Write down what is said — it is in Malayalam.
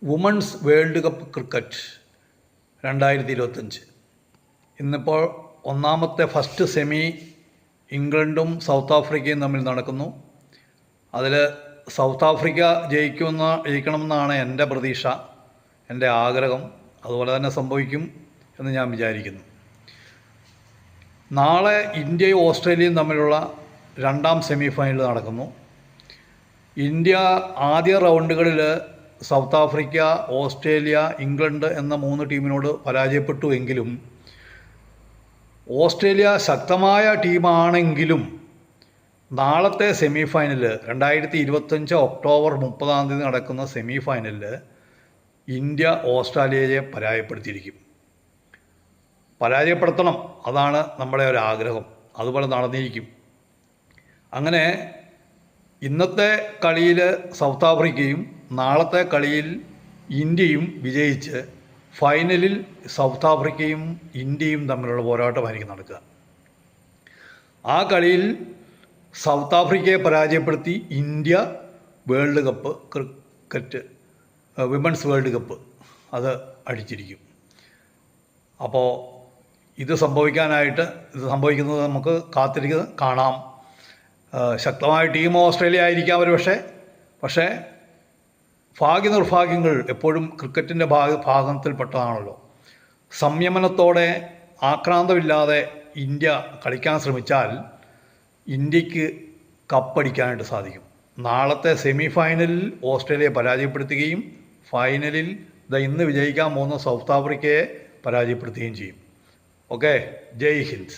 വുമൺസ് വേൾഡ് കപ്പ് ക്രിക്കറ്റ് 2025 ഇന്നിപ്പോൾ ഒന്നാമത്തെ ഫസ്റ്റ് സെമി ഇംഗ്ലണ്ടും സൗത്ത് ആഫ്രിക്കയും തമ്മിൽ നടക്കുന്നു. അതിൽ സൗത്ത് ആഫ്രിക്ക ജയിക്കണമെന്നാണ് എൻ്റെ പ്രതീക്ഷ, എൻ്റെ ആഗ്രഹം. അതുപോലെ തന്നെ സംഭവിക്കും എന്ന് ഞാൻ വിചാരിക്കുന്നു. നാളെ ഇന്ത്യയും ഓസ്ട്രേലിയയും തമ്മിലുള്ള രണ്ടാം സെമി ഫൈനൽ നടക്കുന്നു. ഇന്ത്യ ആദ്യ റൗണ്ടുകളിൽ സൗത്ത് ആഫ്രിക്ക, ഓസ്ട്രേലിയ, ഇംഗ്ലണ്ട് എന്ന 3 ടീമിനോട് പരാജയപ്പെട്ടു എങ്കിലും ഓസ്ട്രേലിയ ശക്തമായ ടീമാണെങ്കിലും നാളത്തെ സെമി ഫൈനൽ 2025 ഒക്ടോബർ 30 നടക്കുന്ന സെമി ഫൈനലിൽ ഇന്ത്യ ഓസ്ട്രേലിയയെ പരാജയപ്പെടുത്തണം. അതാണ് നമ്മുടെ ഒരു ആഗ്രഹം. അതുപോലെ നടന്നിരിക്കും. അങ്ങനെ ഇന്നത്തെ കളിയിൽ സൗത്ത് ആഫ്രിക്കയും നാളത്തെ കളിയിൽ ഇന്ത്യയും വിജയിച്ച് ഫൈനലിൽ സൗത്ത് ആഫ്രിക്കയും ഇന്ത്യയും തമ്മിലുള്ള പോരാട്ടമായിരിക്കും നടക്കുക. ആ കളിയിൽ സൗത്ത് ആഫ്രിക്കയെ പരാജയപ്പെടുത്തി India world cup cricket women's world cup അത് അടിച്ചിരിക്കും. അപ്പോൾ ഇത് സംഭവിക്കുന്നത് നമുക്ക് കാണാം. ശക്തമായ ടീം ഓസ്ട്രേലിയ ആയിരിക്കാം പക്ഷേ ഭാഗ്യനിർഭാഗ്യങ്ങൾ എപ്പോഴും ക്രിക്കറ്റിൻ്റെ ഭാഗത്തിൽപ്പെട്ടതാണല്ലോ. സംയമനത്തോടെ ആക്രാന്തമില്ലാതെ ഇന്ത്യ കളിക്കാൻ ശ്രമിച്ചാൽ ഇന്ത്യക്ക് കപ്പടിക്കാനായിട്ട് സാധിക്കും. നാളത്തെ സെമി ഫൈനലിൽ ഓസ്ട്രേലിയയെ പരാജയപ്പെടുത്തുകയും ഫൈനലിൽ ഇന്ന് വിജയിക്കാൻ പോകുന്ന സൗത്ത് ആഫ്രിക്കയെ പരാജയപ്പെടുത്തുകയും ചെയ്യും. ഓക്കെ, ജയ് ഹിന്ദ്.